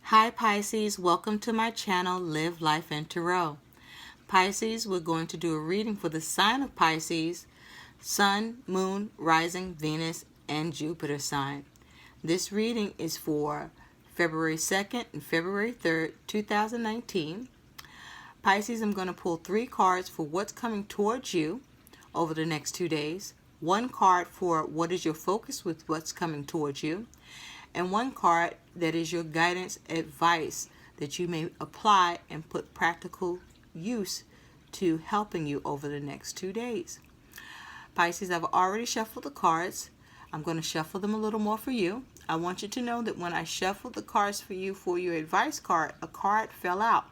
Hi Pisces, welcome to my channel Live Life in Tarot. Pisces, we're going to do a reading for the sign of Pisces, Sun, Moon, Rising, Venus, and Jupiter sign. This reading is for February 2nd and February 3rd, 2019. Pisces, I'm going to pull 3 cards for what's coming towards you over the next 2 days. 1 card for what is your focus with what's coming towards you, and 1 card that is your guidance advice that you may apply and put practical use to helping you over the next 2 days. Pisces, I've already shuffled the cards. I'm going to shuffle them a little more for you. I want you to know that when I shuffled the cards for you for your advice card, a card fell out,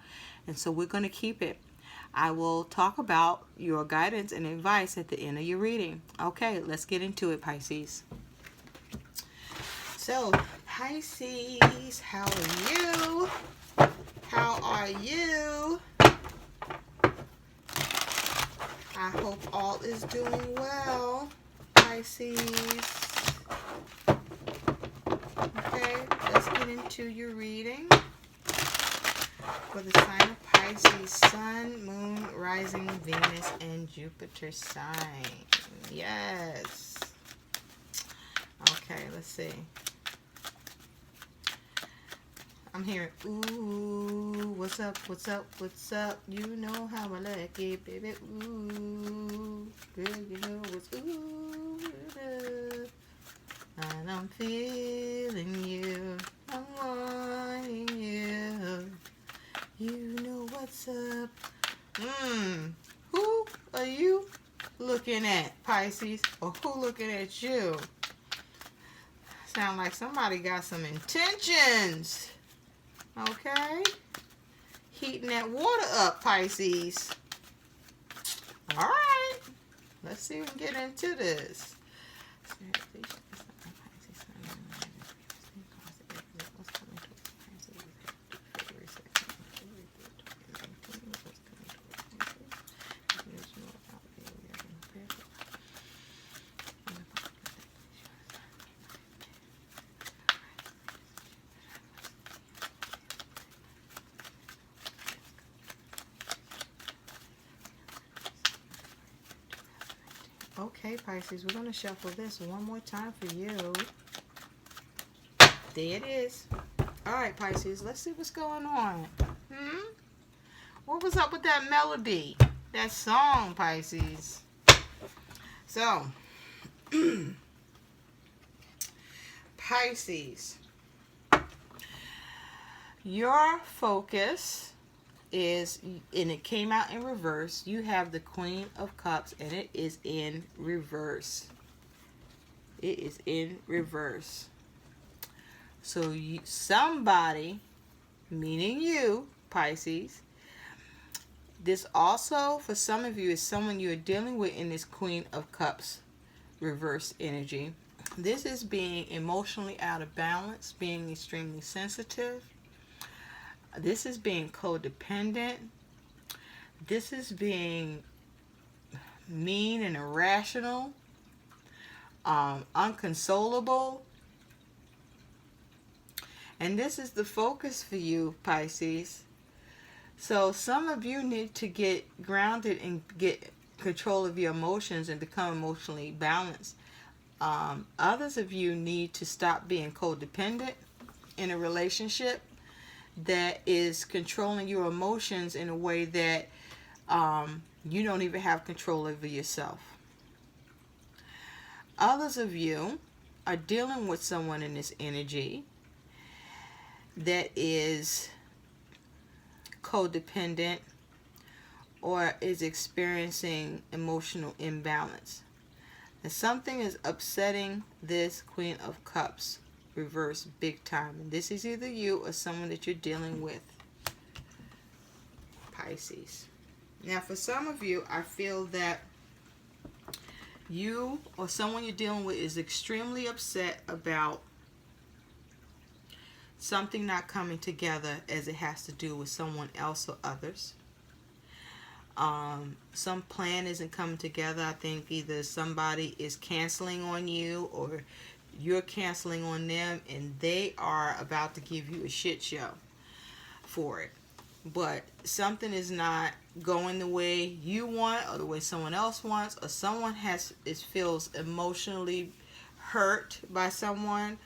and so we're going to keep it. I will talk about your guidance and advice at the end of your reading. Okay, let's get into it, Pisces. So, Pisces, how are you? How are you? I hope all is doing well, Pisces. Okay, let's get into your reading for the sign of Pisces, Sun, Moon, Rising, Venus, and Jupiter sign. Yes. Okay, let's see. I'm hearing, ooh, what's up, what's up, what's up? You know how I like it, baby. Ooh, girl, you know what's ooh, and I'm feeling you, I'm wanting you. You know what's up. Who are you looking at, Pisces? Or who looking at you? Sound like somebody got some intentions. Okay? Heating that water up, Pisces. Alright. Let's see if we can get into this. Okay, Pisces, we're going to shuffle this one more time for you. There it is. Alright, Pisces, let's see what's going on. What was up with that melody? That song, Pisces. So, Pisces, your focus is, and it came out in reverse, you have the Queen of Cups, and it is in reverse. It is in reverse. So somebody, meaning you, Pisces, this also, for some of you, is someone you're dealing with in this Queen of Cups reverse energy. This is being emotionally out of balance, being extremely sensitive. This is being codependent. This is being mean and irrational, unconsolable. And this is the focus for you, Pisces. So some of you need to get grounded and get control of your emotions and become emotionally balanced. Others of you need to stop being codependent in a relationship that is controlling your emotions in a way that you don't even have control over yourself. Others of you are dealing with someone in this energy that is codependent or is experiencing emotional imbalance. And something is upsetting this Queen of Cups reverse big time. And this is either you or someone that you're dealing with, Pisces. Now, for some of you, I feel that you or someone you're dealing with is extremely upset about something not coming together as it has to do with someone else or others. Some plan isn't coming together. I think either somebody is canceling on you, or you're canceling on them, and they are about to give you a shit show for it. But something is not going the way you want, or the way someone else wants, or someone feels emotionally hurt by someone,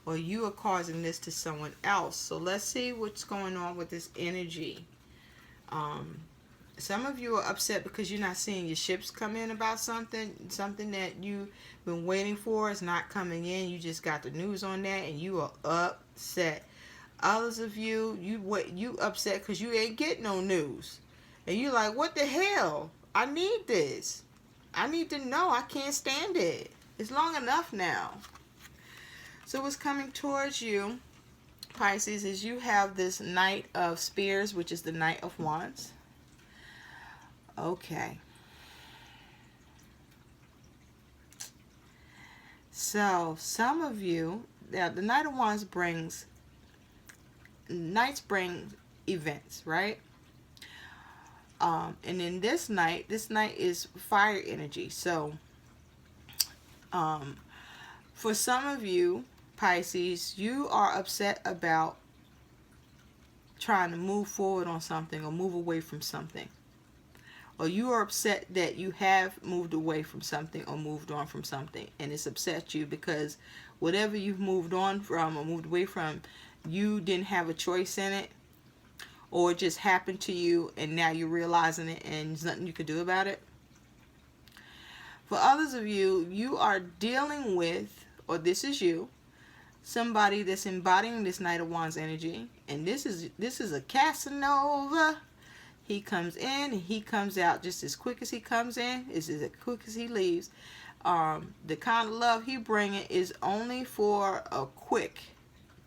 or you are causing this to someone else. So let's see what's going on with this energy. Some of you are upset because you're not seeing your ships come in about something that you've been waiting for is not coming in. You just got the news on that and you are upset. Others of you, you upset because you ain't getting no news. And you like, what the hell? I need this. I need to know. I can't stand it. It's long enough now. So what's coming towards you, Pisces, is you have this Knight of Spears, which is the Knight of Wands. Okay. So some of you, the Knight of Wands Knights bring events, right? And in this night is fire energy. So for some of you, Pisces, you are upset about trying to move forward on something or move away from something. Or you are upset that you have moved away from something or moved on from something, and it's upset you because whatever you've moved on from or moved away from, you didn't have a choice in it, or it just happened to you and now you're realizing it and there's nothing you can do about it. For others of you, you are dealing with, or this is you, somebody that's embodying this Knight of Wands energy, and this is a Casanova. He comes in and he comes out just as quick as he comes in, is as quick as he leaves. The kind of love he bringing is only for a quick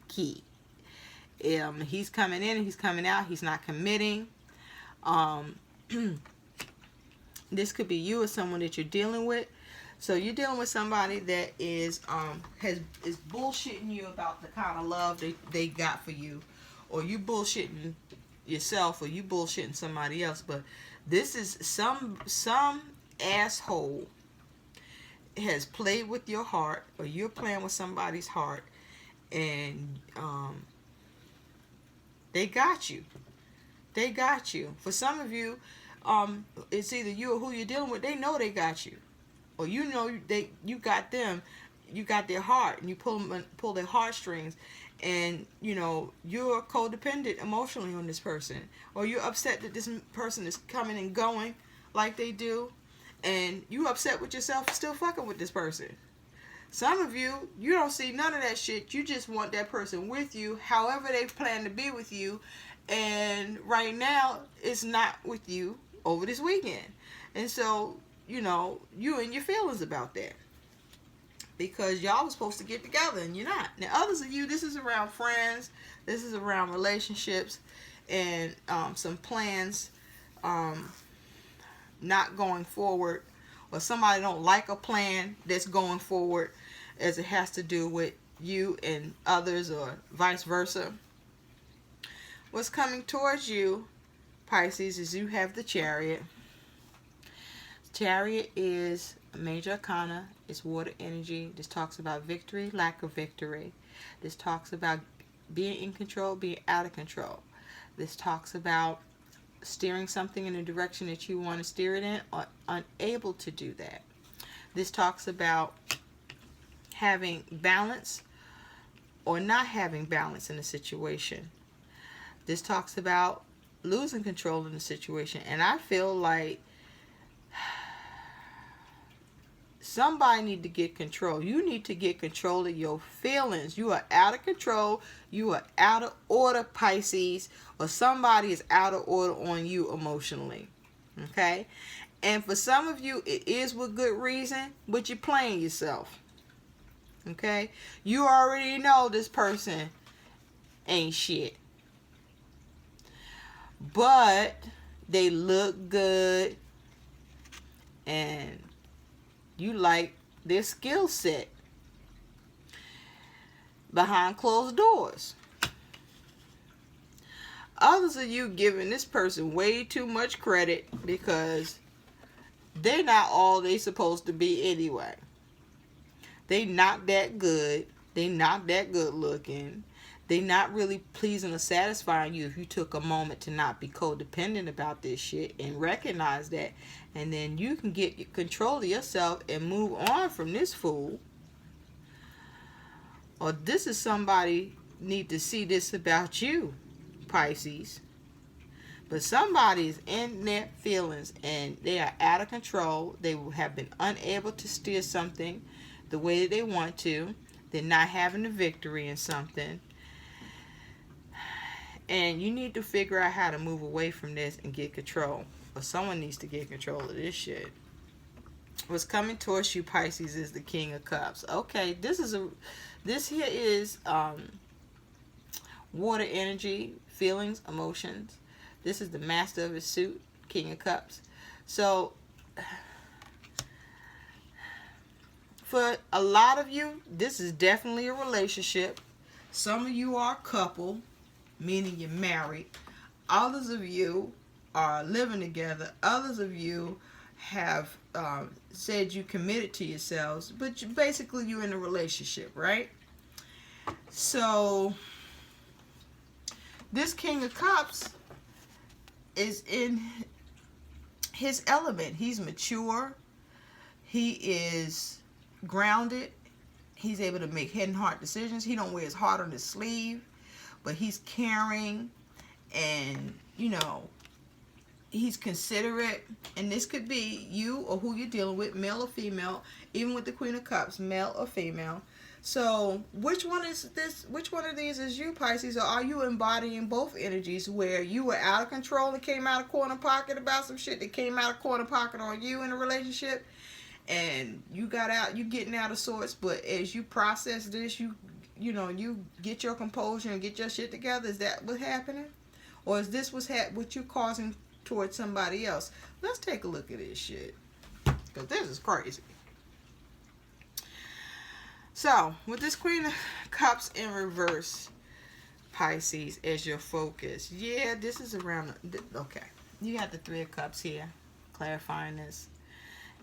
key. He's coming in and he's coming out. He's not committing. This could be you or someone that you're dealing with. So you're dealing with somebody that is bullshitting you about the kind of love they got for you, or you bullshitting yourself, or you bullshitting somebody else. But this is some asshole has played with your heart, or you're playing with somebody's heart, and they got you. They got you. For some of you, it's either you or who you're dealing with. They know they got you, or you know you got them. You got their heart, and you pull their heartstrings, and you know you're codependent emotionally on this person, or you're upset that this person is coming and going like they do, and you upset with yourself for still fucking with this person. Some of you, you don't see none of that shit. You just want that person with you, however they plan to be with you, and right now it's not with you over this weekend. And so, you know, you and your feelings about that, because y'all was supposed to get together and you're not. Now others of you, this is around friends, this is around relationships, and some plans not going forward, or somebody don't like a plan that's going forward, as it has to do with you and others, or vice versa. What's coming towards you, Pisces, is you have the Chariot. Chariot is a major arcana. It's water energy. This talks about victory, lack of victory. This talks about being in control, being out of control. This talks about steering something in a direction that you want to steer it in, or unable to do that. This talks about having balance or not having balance in a situation. This talks about losing control in the situation. And I feel like somebody need to get control. You need to get control of your feelings. You are out of control. You are out of order, Pisces, or somebody is out of order on you emotionally. Okay? And for some of you, it is with good reason, but you're playing yourself. Okay? You already know this person ain't shit. But they look good, and you like their skill set behind closed doors. Others of you giving this person way too much credit because they're not all they supposed to be anyway. They not that good. They not that good looking. They not really pleasing or satisfying you if you took a moment to not be codependent about this shit and recognize that. And then you can get control of yourself and move on from this fool. Or this is somebody need to see this about you, Pisces. But somebody is in their feelings and they are out of control. They have been unable to steer something the way that they want to. They're not having a victory in something. And you need to figure out how to move away from this and get control. Or someone needs to get control of this shit. What's coming towards you, Pisces, is the King of Cups. Okay, this here is water energy, feelings, emotions. This is the Master of his suit, King of Cups. So, for a lot of you, this is definitely a relationship. Some of you are a couple, meaning you're married. Others of you are living together. Others of you have said you committed to yourselves, but basically you're in a relationship, right? So, this King of Cups is in his element. He's mature. He is grounded. He's able to make head and heart decisions. He don't wear his heart on his sleeve, but he's caring, and he's considerate. And this could be you or who you're dealing with, male or female. Even with the Queen of Cups, male or female. So which one is this? Which one of these is you, Pisces? Or are you embodying both energies where you were out of control and came out of corner pocket about some shit that came out of corner pocket on you in a relationship, and you getting out of sorts, but as you process this, you get your composure and get your shit together? Is that what's happening? Or is this what you're causing towards somebody else? Let's take a look at this shit, because this is crazy. So, with this Queen of Cups in reverse, Pisces, as your focus. Yeah, this is around... Okay. You got the Three of Cups here, clarifying this,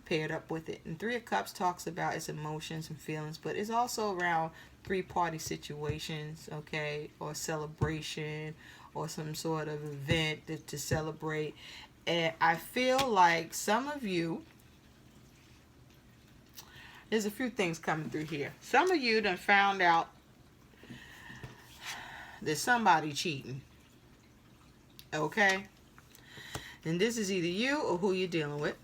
paired up with it. And Three of Cups talks about its emotions and feelings, but it's also around three-party situations, okay, or celebration, or some sort of event to celebrate. And I feel like some of you... There's a few things coming through here. Some of you done found out there's somebody cheating. Okay? And this is either you or who you're dealing with.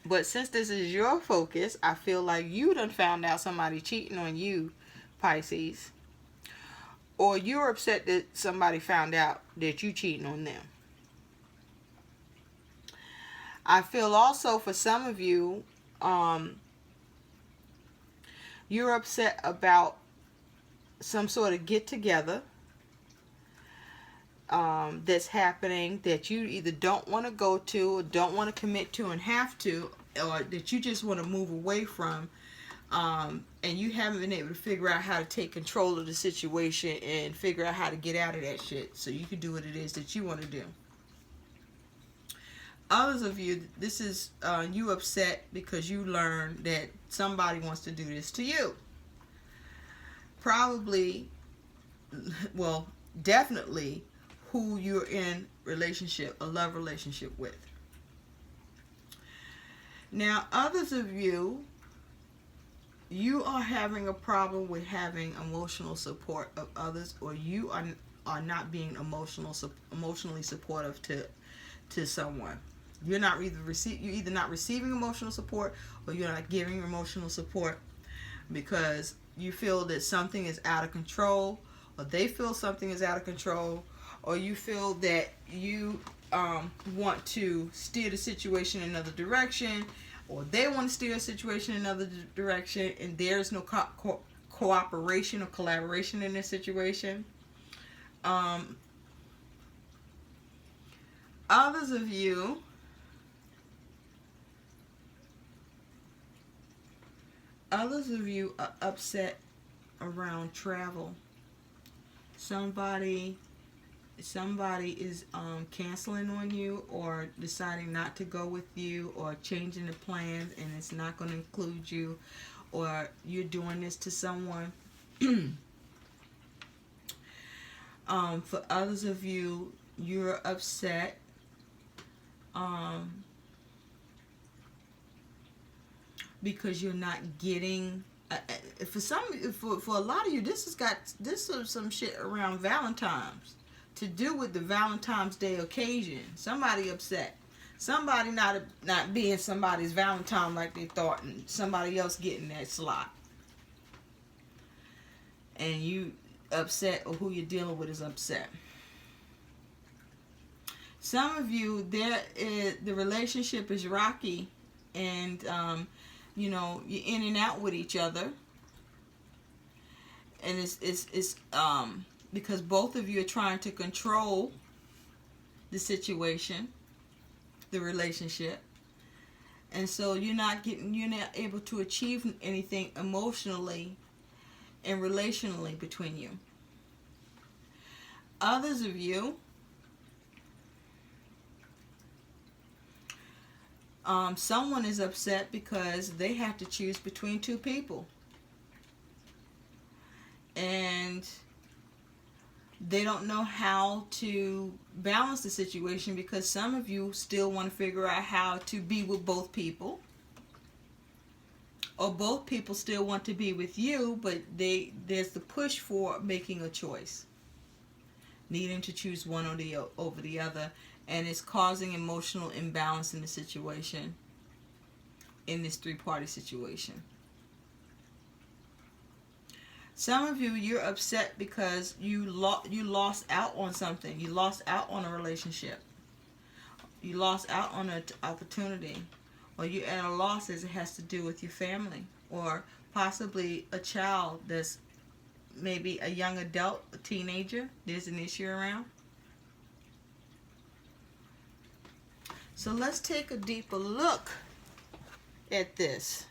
But since this is your focus, I feel like you done found out somebody cheating on you, Pisces. Or you're upset that somebody found out that you cheating on them. I feel also for some of you, you're upset about some sort of get-together that's happening that you either don't want to go to or don't want to commit to and have to, or that you just want to move away from, and you haven't been able to figure out how to take control of the situation and figure out how to get out of that shit so you can do what it is that you want to do. Others of you, this is you upset because you learned that somebody wants to do this to you. Probably, well, definitely who you're in a love relationship with. Now, others of you, you are having a problem with having emotional support of others, or you are not being emotionally supportive to someone. You're either not receiving emotional support, or you're not giving emotional support because you feel that something is out of control, or they feel something is out of control, or you feel that you want to steer the situation in another direction, or they want to steer a situation in another direction, and there's no cooperation or collaboration in this situation. Others of you are upset around travel. Somebody is canceling on you, or deciding not to go with you, or changing the plans, and it's not going to include you, or you're doing this to someone. For others of you, you're upset because you're not getting. For a lot of you, this is some shit around Valentine's, to do with the Valentine's Day occasion. Somebody upset. Somebody not being somebody's Valentine like they thought, and somebody else getting that slot. And you upset, or who you're dealing with is upset. Some of you, the relationship is rocky, and you're in and out with each other, and it's because both of you are trying to control the situation, the relationship, and so you're not able to achieve anything emotionally and relationally between you. Others of you, someone is upset because they have to choose between two people, and they don't know how to balance the situation, because some of you still want to figure out how to be with both people, or both people still want to be with you, but there's the push for making a choice, needing to choose one over the other, and it's causing emotional imbalance in the situation, in this three-party situation. Some of you, you're upset because you lost out on something. You lost out on a relationship. You lost out on an opportunity. Or you're at a loss as it has to do with your family. Or possibly a child that's maybe a young adult, a teenager. There's an issue around. So let's take a deeper look at this.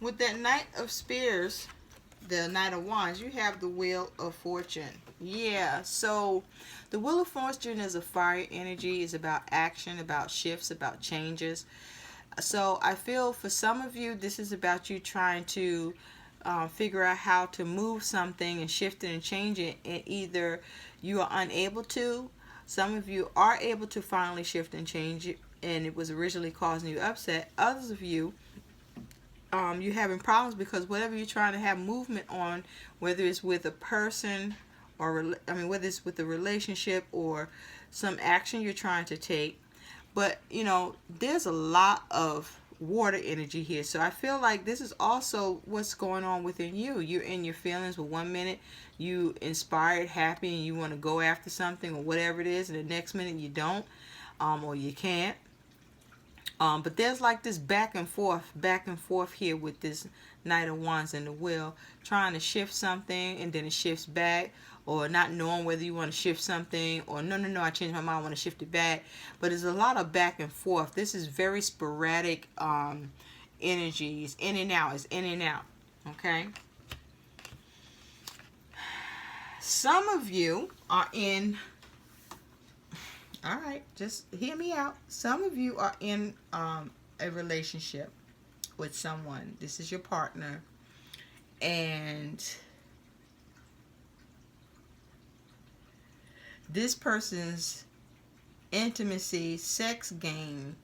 With that Knight of Spears, the Knight of Wands, you have the Wheel of Fortune. Yeah, so the Wheel of Fortune is a fire energy. It's about action, about shifts, about changes. So I feel for some of you, this is about you trying to figure out how to move something and shift it and change it, and either you are unable to. Some of you are able to finally shift and change it, and it was originally causing you upset. Others of you, you're having problems because whatever you're trying to have movement on, whether it's with a person or whether it's with a relationship or some action you're trying to take, but there's a lot of water energy here. So I feel like this is also what's going on within you. You're in your feelings with 1 minute you inspired, happy, and you want to go after something or whatever it is, and the next minute you don't, or you can't. But there's like this back and forth here with this Knight of Wands and the Wheel, trying to shift something and then it shifts back, or not knowing whether you want to shift something, or no, I changed my mind, I want to shift it back. But there's a lot of back and forth. This is very sporadic energy. It's in and out. It's in and out. Okay? Some of you are in... All right, just hear me out. Some of you are in a relationship with someone. This is your partner. And this person's intimacy, sex game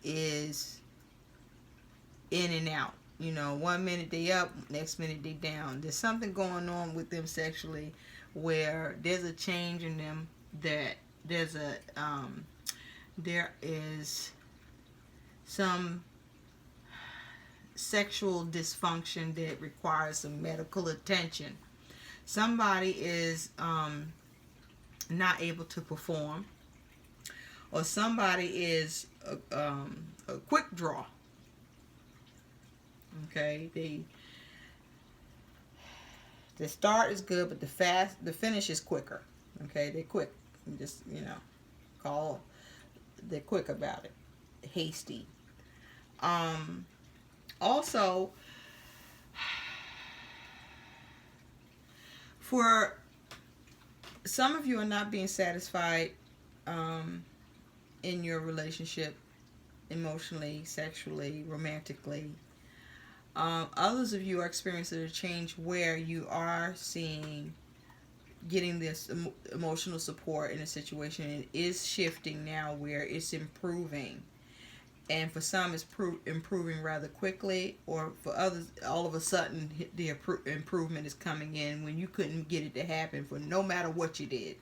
is in and out. 1 minute they up, next minute they down. There's something going on with them sexually where there's a change in them, that there is some sexual dysfunction that requires some medical attention. Somebody is not able to perform, or somebody is a quick draw. Okay, the start is good, but the finish is quicker. Okay, they're quick. Just they're quick about it, hasty. Also, for some of you are not being satisfied in your relationship, emotionally, sexually, romantically. Others of you are experiencing a change where you are getting this emotional support in a situation. It is shifting now where it's improving. And for some, it's improving rather quickly, or for others, all of a sudden, the improvement is coming in when you couldn't get it to happen for no matter what you did.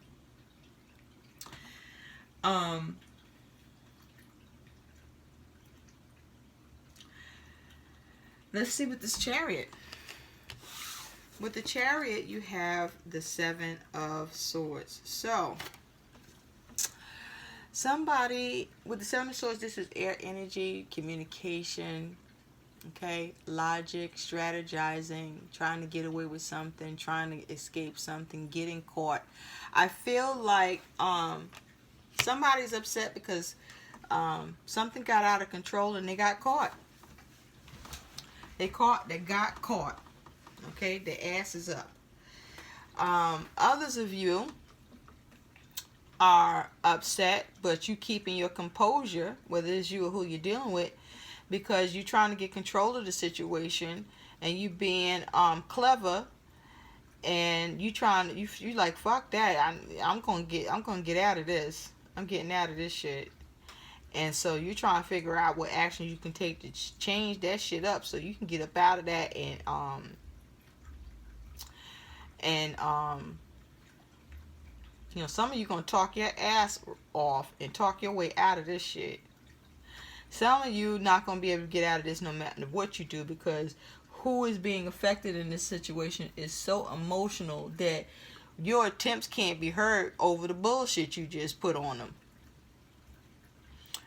Let's see with this Chariot. With the Chariot, you have the Seven of Swords. So, somebody with the Seven of Swords, this is air energy, communication, okay, logic, strategizing, trying to get away with something, trying to escape something, getting caught. I feel like somebody's upset because something got out of control and they got caught. They got caught. Okay, the ass is up. Others of you are upset, but you keeping your composure, whether it's you or who you're dealing with, because you're trying to get control of the situation, and you being clever, and you like, fuck that. I'm gonna get out of this. I'm getting out of this shit. And so you're trying to figure out what action you can take to change that shit up so you can get up out of that and some of you gonna talk your ass off and talk your way out of this shit. Some of you not gonna be able to get out of this no matter what you do, because who is being affected in this situation is so emotional that your attempts can't be heard over the bullshit you just put on them.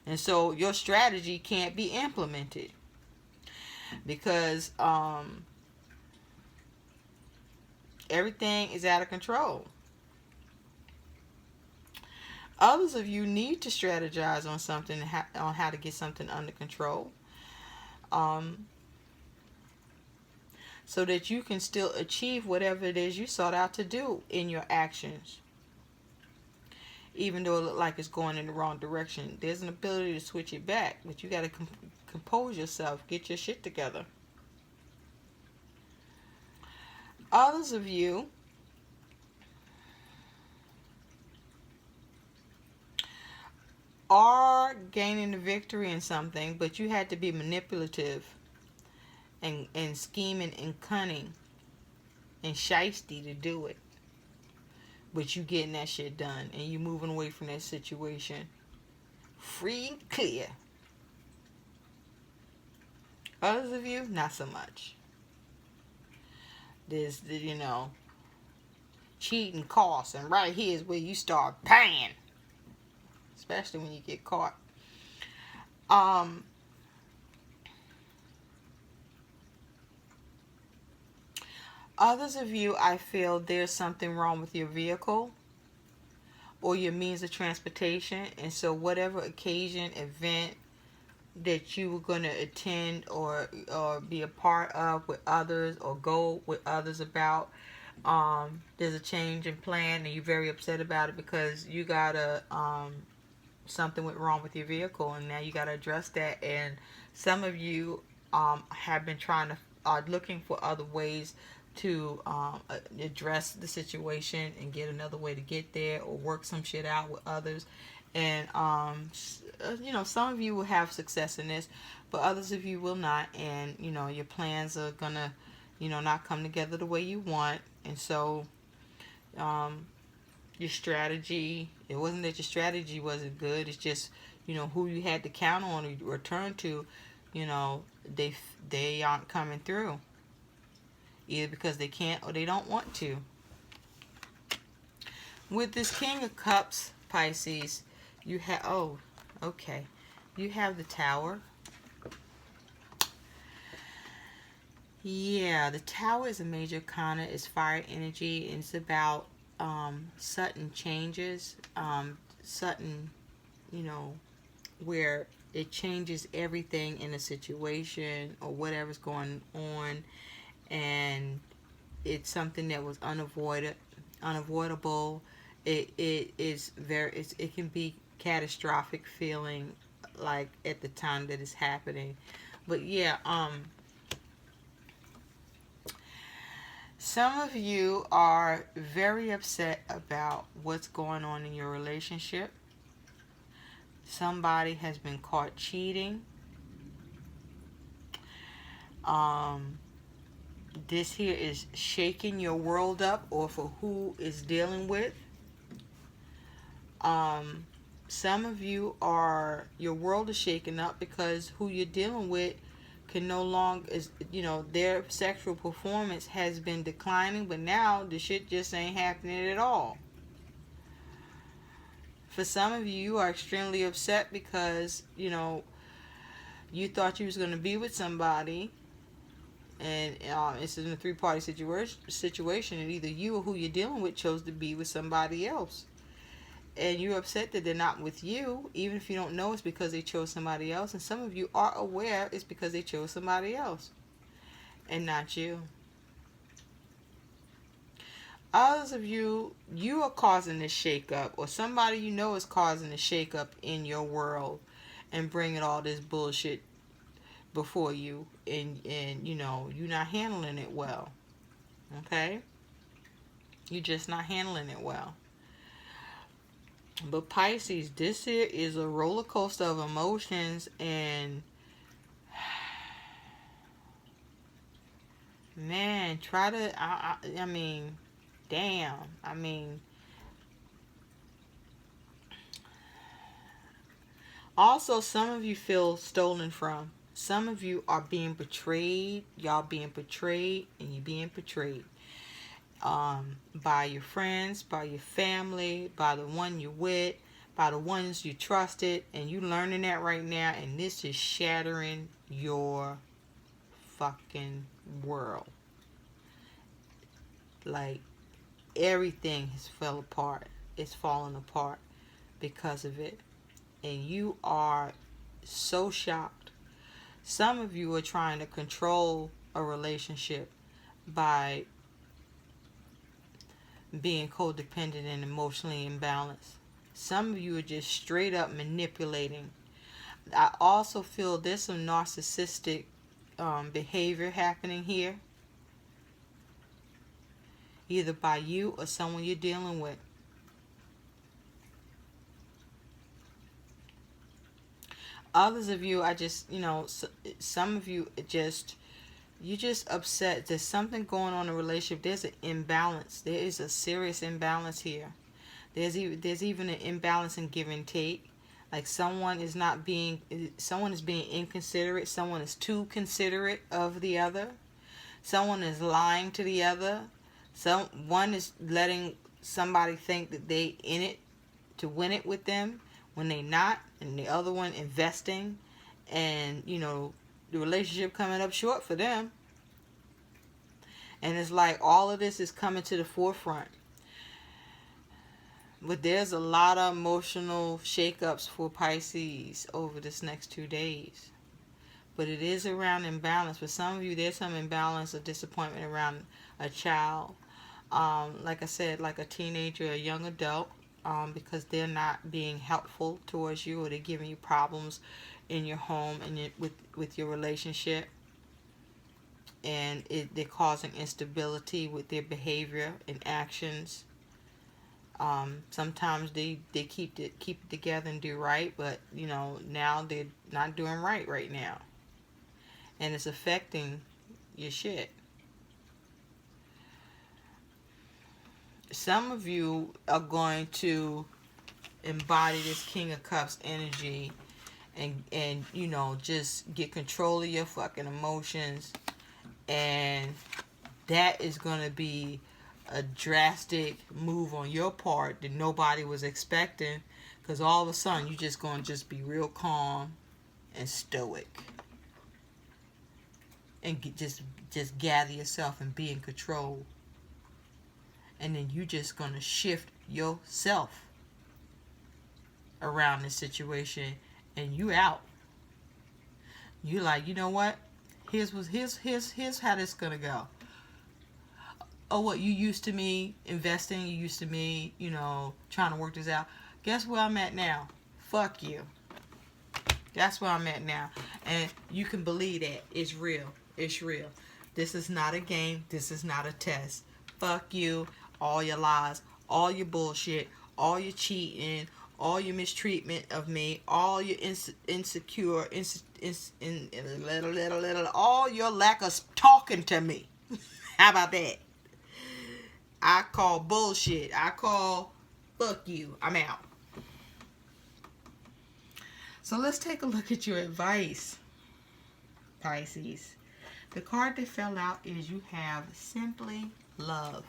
And so your strategy can't be implemented because everything is out of control. Others of you need to strategize on something, on how to get something under control, so that you can still achieve whatever it is you sought out to do in your actions. Even though it looks like it's going in the wrong direction, there's an ability to switch it back, but you got to compose yourself, get your shit together. Others of you are gaining the victory in something, but you had to be manipulative and scheming and cunning and shiesty to do it. But you getting that shit done, and you moving away from that situation free and clear. Others of you, not so much. There's cheating costs, and right here is where you start paying, especially when you get caught. Others of you, I feel there's something wrong with your vehicle or your means of transportation, and so whatever occasion, event that you were going to attend or be a part of with others or go with others about, there's a change in plan and you're very upset about it because you got something went wrong with your vehicle, and now you got to address that. And some of you have been are looking for other ways to address the situation and get another way to get there, or work some shit out with others. And some of you will have success in this, but others of you will not. And your plans are gonna not come together the way you want. And so your strategy, it wasn't that your strategy wasn't good, it's just who you had to count on or turn to, they aren't coming through, either because they can't or they don't want to. With this King of Cups, Pisces, you have you have the Tower. Yeah, the Tower is a major arcana. It's fire energy, and it's about sudden changes, sudden, where it changes everything in a situation or whatever's going on, and it's something that was unavoidable. It can be catastrophic feeling like at the time that it's happening. But yeah, Some of you are very upset about what's going on in your relationship. Somebody has been caught cheating. Um, this here is shaking your world up, or for who is dealing with. Um, some of you are, your world is shaken up because who you're dealing with can no longer, is, their sexual performance has been declining, but now the shit just ain't happening at all. For some of you, you are extremely upset because, you thought you was going to be with somebody, and it's in a three-party situation, and either you or who you're dealing with chose to be with somebody else. And you're upset that they're not with you, even if you don't know it's because they chose somebody else. And some of you are aware it's because they chose somebody else and not you. Others of you, you are causing this shakeup, or somebody you know is causing the shakeup in your world and bringing all this bullshit before you, and you're not handling it well. Okay? You're just not handling it well. But Pisces, this here is a roller coaster of emotions, and man, try to, I mean, damn. I mean, also, some of you feel stolen from. Some of you are being betrayed. Y'all being betrayed, and you being betrayed. By your friends, by your family, by the one you're with, by the ones you trusted, and you learning that right now, and this is shattering your fucking world. Like, everything has fell apart. It's falling apart because of it. And you are so shocked. Some of you are trying to control a relationship by being codependent and emotionally imbalanced. Some of you are just straight up manipulating. I also feel there's some narcissistic behavior happening here, either by you or someone you're dealing with. Others of you, I just, some of you you're just upset. There's something going on in a relationship. There's an imbalance. There is a serious imbalance here. There's even an imbalance in give and take. Like someone is being inconsiderate. Someone is too considerate of the other. Someone is lying to the other. One is letting somebody think that they in it to win it with them when they not, and the other one investing, and the relationship coming up short for them. And it's like all of this is coming to the forefront. But there's a lot of emotional shakeups for Pisces over this next 2 days. But it is around imbalance. For some of you, there's some imbalance or disappointment around a child. Like I said, like a teenager, a young adult, because they're not being helpful towards you, or they're giving you problems in your home and with your relationship. And they're causing instability with their behavior and actions. Sometimes they keep it together and do right, but now they're not doing right now, and it's affecting your shit. Some of you are going to embody this King of Cups energy, and just get control of your fucking emotions, and that is going to be a drastic move on your part that nobody was expecting, because all of a sudden you're just going to be real calm and stoic, and just gather yourself and be in control, and then you just going to shift yourself around this situation, and you out. You like, you know what, here's how this gonna go. Oh, what, you used to me investing, you used to me, trying to work this out. Guess where I'm at now? Fuck you. That's where I'm at now. And you can believe that. It's real. It's real. This is not a game. This is not a test. Fuck you, all your lies, all your bullshit, all your cheating, all your mistreatment of me, all your insecure, all your lack of talking to me. How about that? I call bullshit. I call fuck you. I'm out. So let's take a look at your advice, Pisces. The card that fell out is you have Simply Love.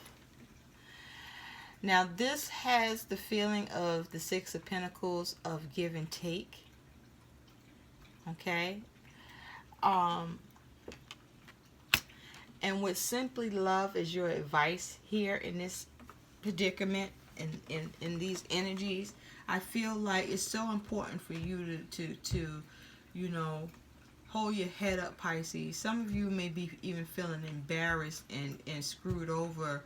Now this has the feeling of the Six of Pentacles of give and take. Okay? And what Simply Love is your advice here in this predicament, in these energies, I feel like it's so important for you to you know, hold your head up, Pisces. Some of you may be even feeling embarrassed and screwed over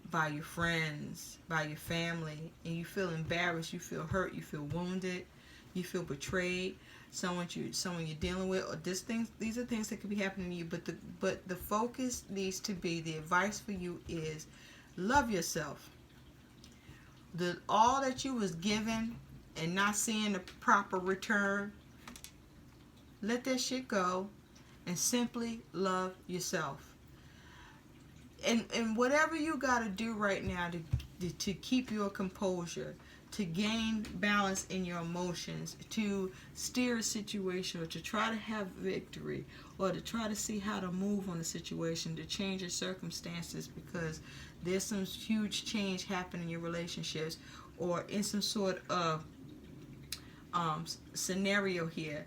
by your friends, by your family, and you feel embarrassed, you feel hurt, you feel wounded, you feel betrayed. Someone you're dealing with, or these are things that could be happening to you. But the focus needs to be, the advice for you is love yourself. All that you was given and not seeing the proper return, let that shit go and simply love yourself. And whatever you got to do right now to keep your composure, to gain balance in your emotions, to steer a situation, or to try to have victory, or to try to see how to move on the situation, to change your circumstances, because there's some huge change happening in your relationships, or in some sort of scenario here.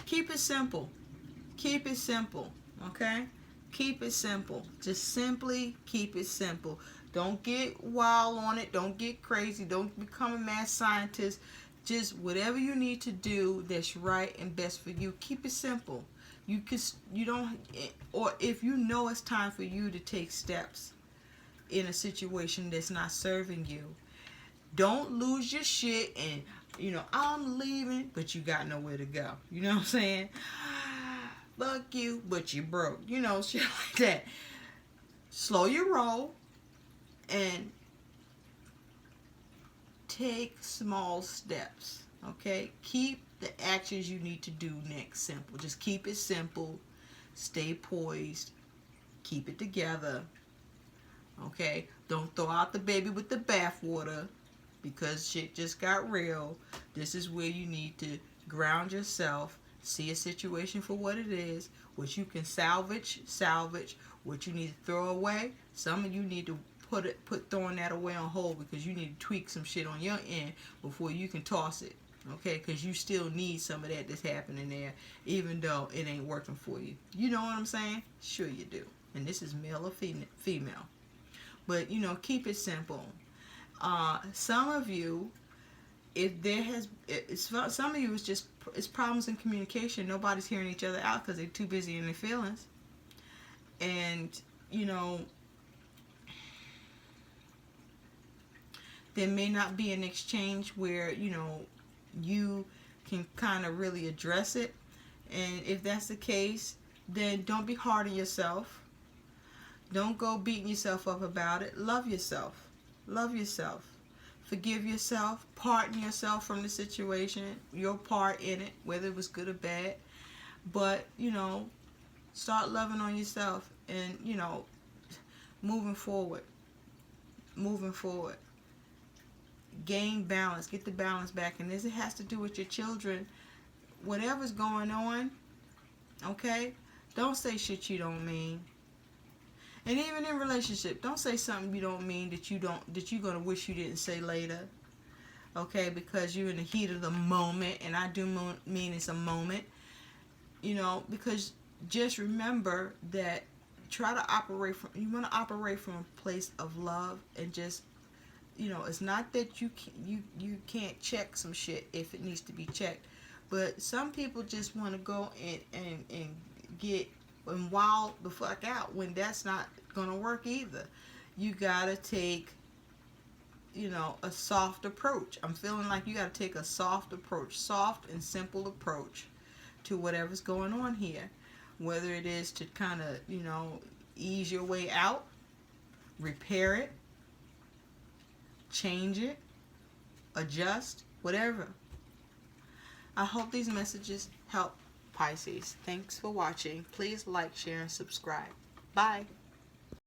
Keep it simple. Keep it simple, okay? Keep it simple. Just simply keep it simple. Don't get wild on it. Don't get crazy. Don't become a mad scientist. Just whatever you need to do that's right and best for you. Keep it simple. Or if you know it's time for you to take steps in a situation that's not serving you, don't lose your shit and, I'm leaving, but you got nowhere to go. You know what I'm saying? Fuck you, but you broke. Shit like that. Slow your roll and take small steps. Okay? Keep the actions you need to do next simple. Just keep it simple. Stay poised. Keep it together. Okay? Don't throw out the baby with the bathwater, because shit just got real. This is where you need to ground yourself. See a situation for what it is. What you can salvage. What you need to throw away. Some of you need to put throwing that away on hold, because you need to tweak some shit on your end before you can toss it. Okay? Because you still need some of that that's happening there, even though it ain't working for you. You know what I'm saying? Sure you do. And this is male or female. But, keep it simple. Some of you, some of you it's problems in communication. Nobody's hearing each other out because they're too busy in their feelings. And, there may not be an exchange where, you can kind of really address it. And if that's the case, then don't be hard on yourself. Don't go beating yourself up about it. Love yourself. Love yourself. Forgive yourself. Pardon yourself from the situation. Your part in it, whether it was good or bad. But, start loving on yourself and, moving forward. Gain balance. Get the balance back. And this, it has to do with your children. Whatever's going on, okay? Don't say shit you don't mean. And even in relationship, don't say something you don't mean that you're gonna wish you didn't say later. Okay, because you're in the heat of the moment, and I do mean it's a moment. Because just remember that you want to operate from a place of love, and just, it's not that you can't check some shit if it needs to be checked, but some people just want to go and get and wild the fuck out when that's not gonna work either. You gotta take, a soft approach. I'm feeling like you gotta take a soft approach, soft and simple approach to whatever's going on here. whether it is to kind of, you know, ease your way out, repair it, change it, adjust, whatever. I hope these messages help Pisces. Thanks for watching. Please like, share, and subscribe. Bye.